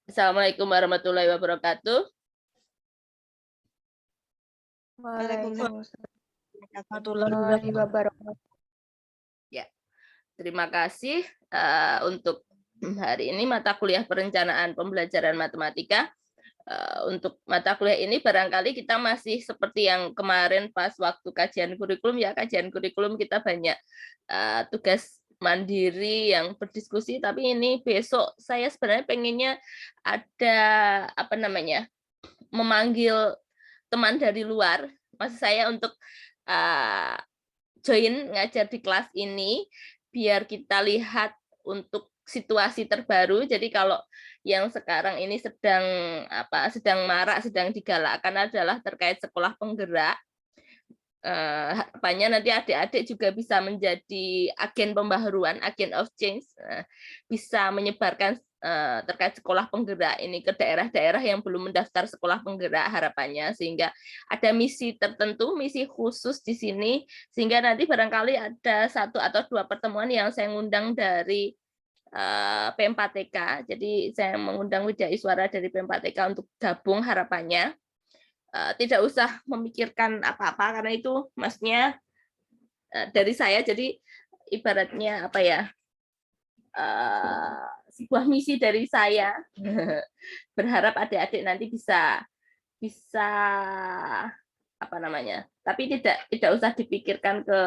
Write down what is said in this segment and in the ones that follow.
Assalamualaikum warahmatullahi wabarakatuh. Waalaikumsalam warahmatullahi wabarakatuh. Ya, terima kasih untuk hari ini mata kuliah perencanaan pembelajaran matematika. Untuk mata kuliah ini barangkali kita masih seperti yang kemarin pas waktu kajian kurikulum ya, kajian kurikulum kita banyak tugas mandiri yang berdiskusi, tapi ini besok saya sebenarnya pengennya ada apa namanya, memanggil teman dari luar, maksud saya untuk join ngajar di kelas ini biar kita lihat untuk situasi terbaru. Jadi kalau yang sekarang ini sedang marak, sedang digalakkan adalah terkait sekolah penggerak. Harapannya nanti adik-adik juga bisa menjadi agen pembaharuan, agen of change, bisa menyebarkan terkait sekolah penggerak ini ke daerah-daerah yang belum mendaftar sekolah penggerak harapannya, sehingga ada misi tertentu, misi khusus di sini, sehingga nanti barangkali ada 1 atau 2 pertemuan yang saya ngundang dari P4TK. Jadi saya mengundang Widya Iswara dari P4TK untuk gabung harapannya. Tidak usah memikirkan apa-apa karena itu maksudnya dari saya, jadi ibaratnya apa ya, sebuah misi dari saya. Berharap adik-adik nanti bisa apa namanya, tapi tidak usah dipikirkan ke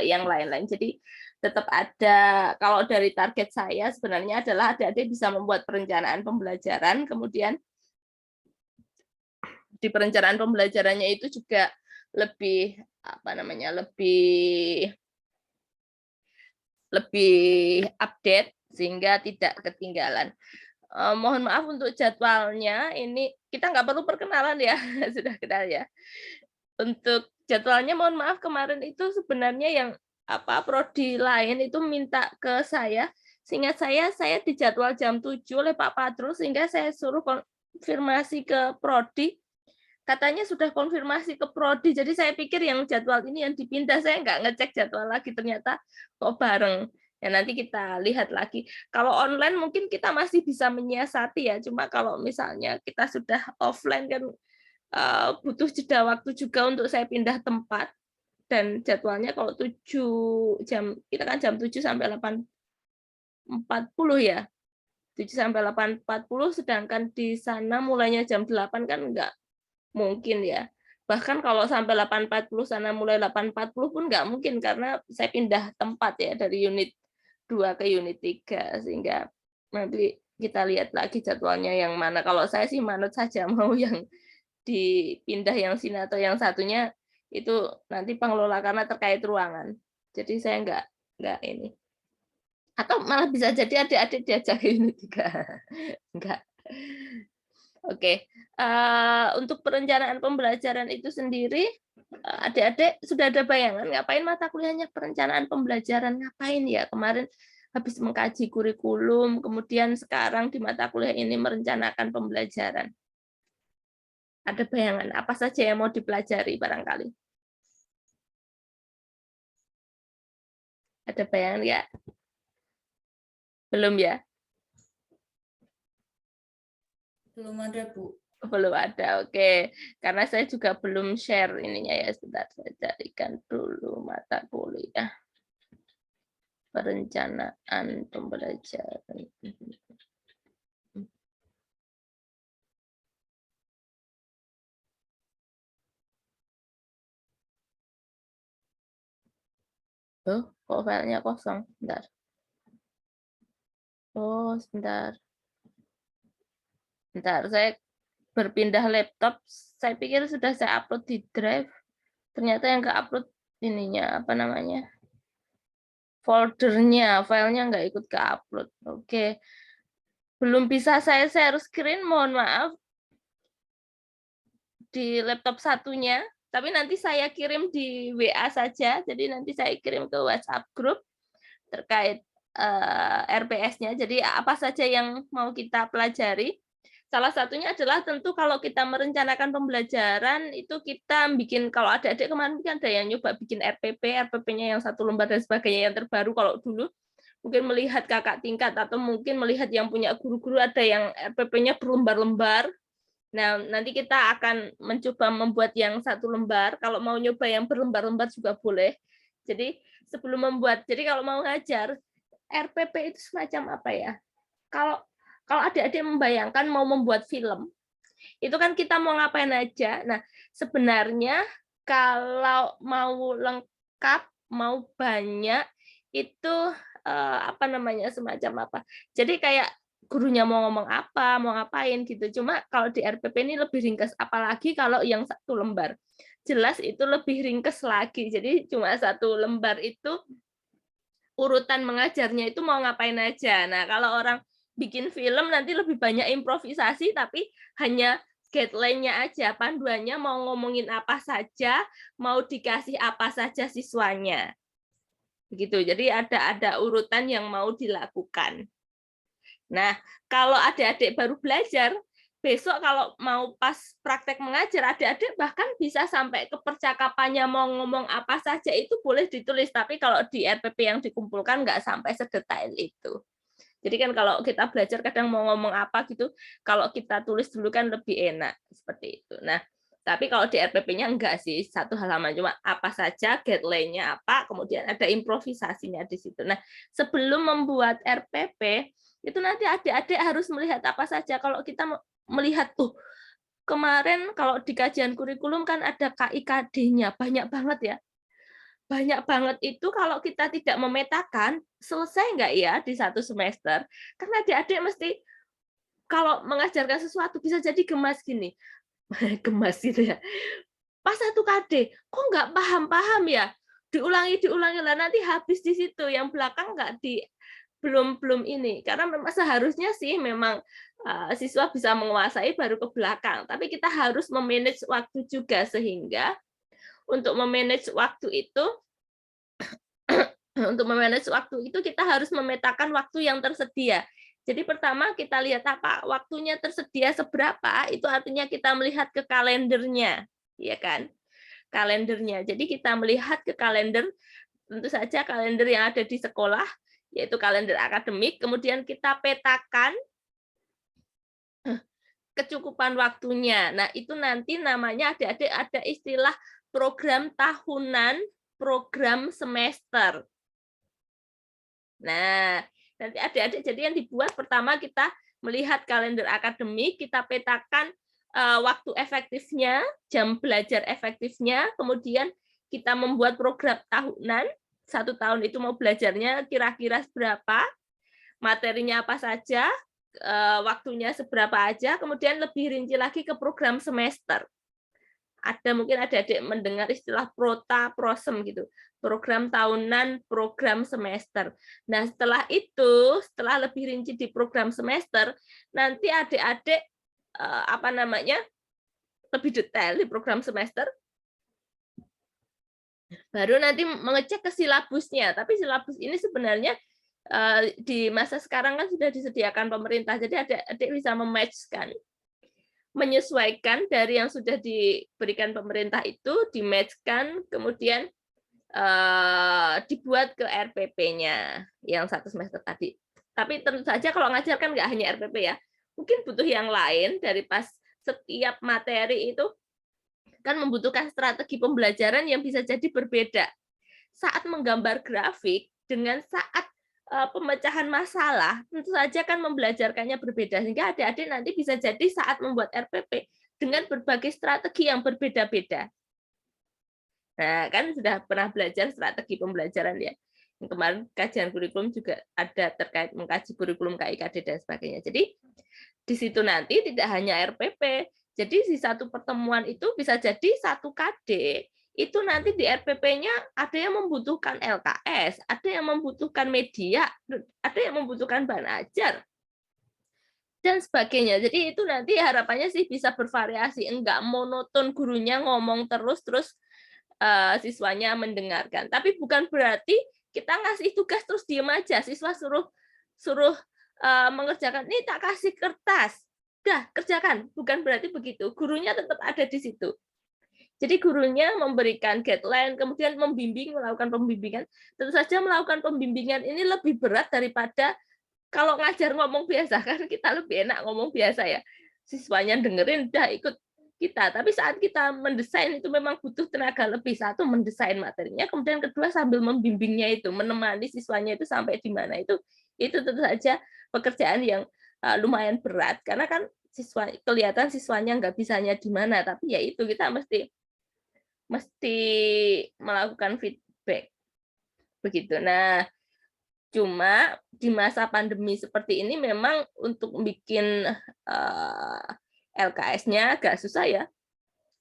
yang lain-lain. Jadi tetap ada, kalau dari target saya sebenarnya adalah adik-adik bisa membuat perencanaan pembelajaran, kemudian di perencanaan pembelajarannya itu juga lebih apa namanya, lebih update sehingga tidak ketinggalan. Mohon maaf untuk jadwalnya, ini kita nggak perlu perkenalan ya, sudah kenal ya. Untuk jadwalnya mohon maaf, kemarin itu sebenarnya yang prodi lain itu minta ke saya, sehingga saya dijadwal jam 7 oleh Pak Padrul, sehingga saya suruh konfirmasi ke prodi. Katanya sudah konfirmasi ke prodi, jadi saya pikir yang jadwal ini yang dipindah, saya nggak ngecek jadwal lagi, ternyata kok bareng. Ya nanti kita lihat lagi. Kalau online mungkin kita masih bisa menyiasati ya, cuma kalau misalnya kita sudah offline kan butuh jeda waktu juga untuk saya pindah tempat, dan jadwalnya kalau 7 jam, kita kan jam 7 sampai 8.40 ya. 7 sampai 8.40, sedangkan di sana mulainya jam 8 kan enggak mungkin ya. Bahkan kalau sampai 8.40 sana mulai 8.40 pun nggak mungkin karena saya pindah tempat ya dari unit 2 ke unit 3, sehingga nanti kita lihat lagi jadwalnya yang mana. Kalau saya sih manut saja, mau yang dipindah yang sini atau yang satunya itu nanti pengelola karena terkait ruangan. Jadi saya nggak ini. Atau malah bisa jadi adik-adik diajak ke unit 3. Enggak. Oke, untuk perencanaan pembelajaran itu sendiri, adik-adik sudah ada bayangan ngapain mata kuliahnya perencanaan pembelajaran, ngapain ya? Kemarin habis mengkaji kurikulum, kemudian sekarang di mata kuliah ini merencanakan pembelajaran. Ada bayangan apa saja yang mau dipelajari barangkali? Ada bayangan ya? Belum ya? Belum ada, Bu. Belum ada, oke. Karena saya juga belum share ininya ya, sebentar saya carikan dulu mata kuliah perencanaan pembelajaran. Oh, kok filenya kosong? Bentar. Oh, sebentar. Bentar, saya berpindah laptop. Saya pikir sudah saya upload di Drive. Ternyata yang ke-upload ininya, apa namanya, foldernya, filenya nggak ikut ke-upload. Oke. Belum bisa saya share screen, mohon maaf. Di laptop satunya, tapi nanti saya kirim di WA saja, jadi nanti saya kirim ke WhatsApp grup terkait RPS-nya. Jadi apa saja yang mau kita pelajari. Salah satunya adalah tentu kalau kita merencanakan pembelajaran itu kita bikin, kalau adik-adik kemarin kan ada yang nyoba bikin RPP, RPP-nya yang 1 lembar dan sebagainya yang terbaru. Kalau dulu mungkin melihat kakak tingkat atau mungkin melihat yang punya guru-guru ada yang RPP-nya berlembar-lembar. Nah, nanti kita akan mencoba membuat yang 1 lembar. Kalau mau nyoba yang berlembar-lembar juga boleh. Jadi sebelum membuat, jadi kalau mau ngajar RPP itu semacam apa ya? Kalau adik-adik membayangkan mau membuat film, itu kan kita mau ngapain aja. Nah, sebenarnya kalau mau lengkap, mau banyak, itu apa namanya, semacam apa. Jadi kayak gurunya mau ngomong apa, mau ngapain gitu. Cuma kalau di RPP ini lebih ringkas, apalagi kalau yang 1 lembar. Jelas itu lebih ringkas lagi. Jadi cuma 1 lembar itu urutan mengajarnya itu mau ngapain aja. Nah, kalau orang bikin film nanti lebih banyak improvisasi, tapi hanya guideline-nya aja, panduannya mau ngomongin apa saja, mau dikasih apa saja siswanya. Begitu. Jadi ada urutan yang mau dilakukan. Nah, kalau adik-adik baru belajar, besok kalau mau pas praktek mengajar, adik-adik bahkan bisa sampai ke percakapannya mau ngomong apa saja itu boleh ditulis, tapi kalau di RPP yang dikumpulkan nggak sampai sedetail itu. Jadi kan kalau kita belajar kadang mau ngomong apa gitu, kalau kita tulis dulu kan lebih enak, seperti itu. Nah, tapi kalau di RPP-nya enggak sih, 1 halaman, cuma apa saja, guideline-nya apa, kemudian ada improvisasinya di situ. Nah, sebelum membuat RPP, itu nanti adik-adik harus melihat apa saja. Kalau kita melihat tuh, kemarin kalau di kajian kurikulum kan ada KIKD-nya, banyak banget ya. Banyak banget itu kalau kita tidak memetakan, selesai nggak ya di 1 semester? Karena adik-adik mesti kalau mengajarkan sesuatu bisa jadi gemas gini, gemas gitu ya. Pas 1 KD, kok nggak paham-paham ya? Diulangi lah, nanti habis di situ, yang belakang nggak belum ini. Karena memang seharusnya sih memang siswa bisa menguasai baru ke belakang, tapi kita harus memanage waktu juga, sehingga untuk memanage waktu itu kita harus memetakan waktu yang tersedia. Jadi pertama kita lihat apa waktunya tersedia seberapa, itu artinya kita melihat ke kalendernya, ya kan? Kalendernya. Jadi kita melihat ke kalender, tentu saja kalender yang ada di sekolah, yaitu kalender akademik, kemudian kita petakan kecukupan waktunya. Nah, itu nanti namanya adik-adik ada istilah program tahunan, program semester. Nah, nanti adik-adik jadi yang dibuat pertama kita melihat kalender akademik, kita petakan waktu efektifnya, jam belajar efektifnya, kemudian kita membuat program tahunan, 1 tahun itu mau belajarnya kira-kira berapa, materinya apa saja, waktunya seberapa aja, kemudian lebih rinci lagi ke program semester. Mungkin adik-adik mendengar istilah prota, prosem gitu, program tahunan, program semester. Nah, setelah itu, setelah lebih rinci di program semester, nanti adik-adik lebih detail di program semester, baru nanti mengecek ke silabusnya. Tapi silabus ini sebenarnya di masa sekarang kan sudah disediakan pemerintah, jadi adik-adik bisa mematchkan, menyesuaikan dari yang sudah diberikan pemerintah itu, dimatchkan, kemudian dibuat ke RPP-nya yang 1 semester tadi. Tapi tentu saja kalau ngajar kan nggak hanya RPP ya, mungkin butuh yang lain dari pas setiap materi itu kan membutuhkan strategi pembelajaran yang bisa jadi berbeda. Saat menggambar grafik dengan saat pemecahan masalah, tentu saja kan membelajarkannya berbeda, sehingga adik-adik nanti bisa jadi saat membuat RPP dengan berbagai strategi yang berbeda-beda. Nah, kan sudah pernah belajar strategi pembelajaran ya. Yang kemarin kajian kurikulum juga ada terkait mengkaji kurikulum KIKD dan sebagainya. Jadi di situ nanti tidak hanya RPP, jadi di 1 pertemuan itu bisa jadi 1 KD, itu nanti di RPP-nya ada yang membutuhkan LKS, ada yang membutuhkan media, ada yang membutuhkan bahan ajar, dan sebagainya. Jadi itu nanti harapannya sih bisa bervariasi, enggak monoton gurunya ngomong terus siswanya mendengarkan. Tapi bukan berarti kita ngasih tugas terus diem aja, siswa suruh mengerjakan, ini tak kasih kertas, dah kerjakan. Bukan berarti begitu, gurunya tetap ada di situ. Jadi gurunya memberikan guideline, kemudian melakukan pembimbingan. Tentu saja melakukan pembimbingan ini lebih berat daripada kalau ngajar ngomong biasa, kan kita lebih enak ngomong biasa ya. Siswanya dengerin, udah ikut kita. Tapi saat kita mendesain itu memang butuh tenaga lebih. Satu, mendesain materinya, kemudian kedua sambil membimbingnya itu, menemani siswanya itu sampai di mana itu tentu saja pekerjaan yang lumayan berat, karena kan kelihatan siswanya nggak bisanya di mana, tapi ya itu kita mesti melakukan feedback begitu. Nah, cuma di masa pandemi seperti ini memang untuk bikin LKS-nya agak susah ya.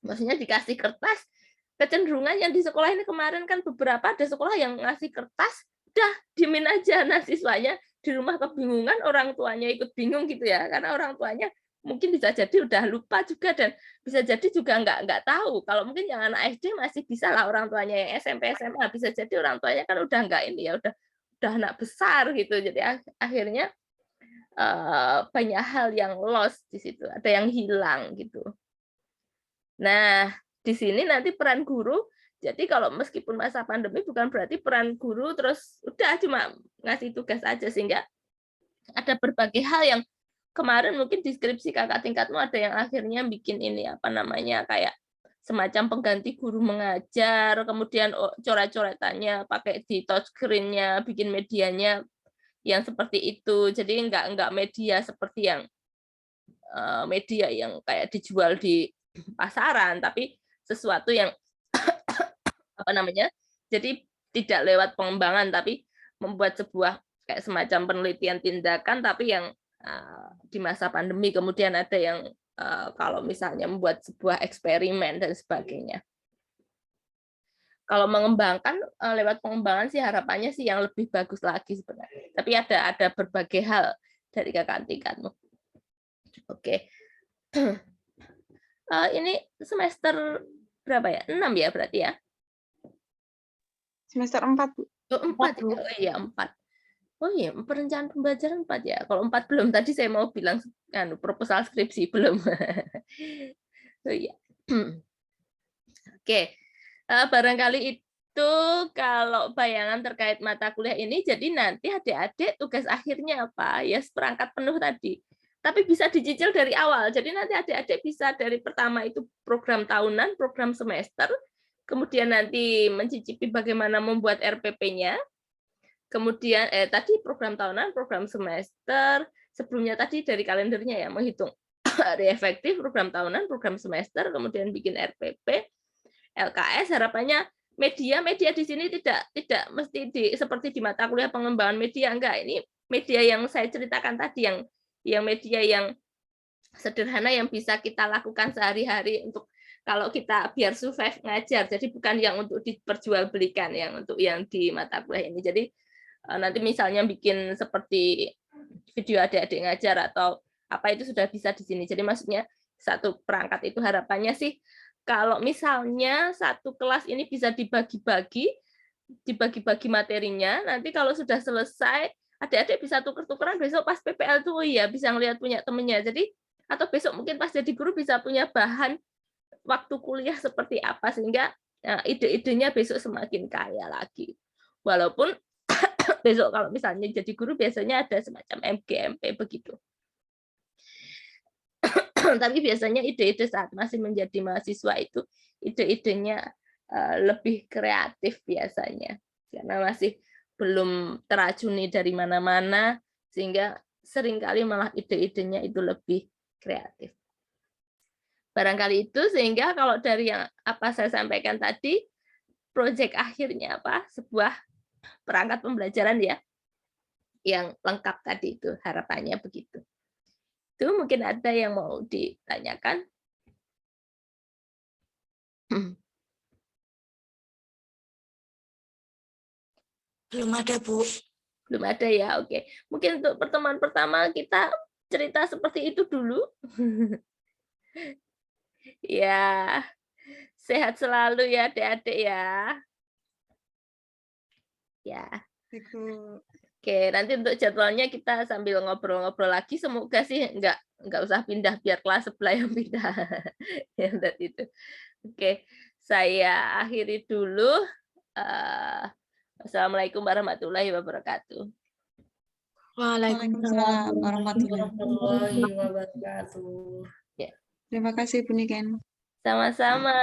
Maksudnya dikasih kertas, kecenderungan yang di sekolah ini kemarin kan beberapa ada sekolah yang ngasih kertas, udah diemin aja. Nah, siswanya di rumah kebingungan, orang tuanya ikut bingung gitu ya, karena orang tuanya mungkin bisa jadi udah lupa juga, dan bisa jadi juga nggak tahu. Kalau mungkin yang anak SD masih bisa lah orang tuanya, yang SMP SMA bisa jadi orang tuanya kan udah nggak ini ya, udah anak besar gitu. Jadi akhirnya banyak hal yang lost di situ, ada yang hilang gitu. Nah, di sini nanti peran guru. Jadi kalau meskipun masa pandemi bukan berarti peran guru terus udah cuma ngasih tugas aja, sehingga ada berbagai hal yang kemarin mungkin deskripsi kakak tingkatmu ada yang akhirnya bikin ini apa namanya kayak semacam pengganti guru mengajar, kemudian coret-coretannya pakai di touchscreen-nya, bikin medianya yang seperti itu. Jadi enggak media seperti yang media yang kayak dijual di pasaran, tapi sesuatu yang apa namanya, jadi tidak lewat pengembangan, tapi membuat sebuah kayak semacam penelitian tindakan, tapi yang di masa pandemi. Kemudian ada yang kalau misalnya membuat sebuah eksperimen dan sebagainya. Kalau mengembangkan lewat pengembangan sih harapannya sih yang lebih bagus lagi sebenarnya. Tapi ada berbagai hal dari kakak tingkatmu. Oke. Ini semester berapa ya? 6 ya berarti ya? Semester 4, Bu. Oh, 4. Oh iya, 4. Oh iya, perencanaan pembelajaran 4 ya. Kalau 4 belum, tadi saya mau bilang proposal skripsi belum. Oh iya. Oke. Barangkali itu kalau bayangan terkait mata kuliah ini, jadi nanti adik-adik tugas akhirnya apa? Ya seperangkat penuh tadi. Tapi bisa dicicil dari awal. Jadi nanti adik-adik bisa dari pertama itu program tahunan, program semester, kemudian nanti mencicipi bagaimana membuat RPP-nya, kemudian tadi program tahunan, program semester, sebelumnya tadi dari kalendernya ya, menghitung hari efektif, program tahunan, program semester, kemudian bikin RPP, LKS. Harapannya media di sini tidak mesti seperti di mata kuliah pengembangan media, enggak. Ini media yang saya ceritakan tadi, yang media yang sederhana yang bisa kita lakukan sehari-hari untuk kalau kita biar survive ngajar. Jadi bukan yang untuk diperjualbelikan, yang untuk yang di mata kuliah ini. Jadi nanti misalnya bikin seperti video adik-adik ngajar atau apa itu sudah bisa di sini. Jadi maksudnya satu perangkat itu harapannya sih kalau misalnya satu kelas ini bisa dibagi-bagi materinya, nanti kalau sudah selesai adik-adik bisa tuker-tukeran besok pas PPL tuh ya bisa ngelihat punya temennya. Jadi atau besok mungkin pas jadi guru bisa punya bahan waktu kuliah seperti apa, sehingga ide-idenya besok semakin kaya lagi. Walaupun besok kalau misalnya jadi guru biasanya ada semacam MGMP begitu. Tapi biasanya ide-ide saat masih menjadi mahasiswa itu ide-idenya lebih kreatif biasanya, karena masih belum teracuni dari mana-mana, sehingga seringkali malah ide-idenya itu lebih kreatif. Barangkali itu, sehingga kalau dari yang apa saya sampaikan tadi, proyek akhirnya apa? Sebuah perangkat pembelajaran ya, yang lengkap tadi itu, harapannya begitu. Itu mungkin ada yang mau ditanyakan? Belum ada, Bu. Belum ada ya, oke. Mungkin untuk pertemuan pertama kita cerita seperti itu dulu. Ya, sehat selalu ya adik-adik ya. Ya. Oke, nanti untuk jadwalnya kita sambil ngobrol-ngobrol lagi. Semoga sih nggak usah pindah biar kelas sebelah yang pindah. Ya, itu. Oke, saya akhiri dulu. Wassalamualaikum warahmatullahi wabarakatuh. Waalaikumsalam warahmatullahi warahmatullahi wabarakatuh. Ya. Terima kasih Bu Niken. Sama-sama.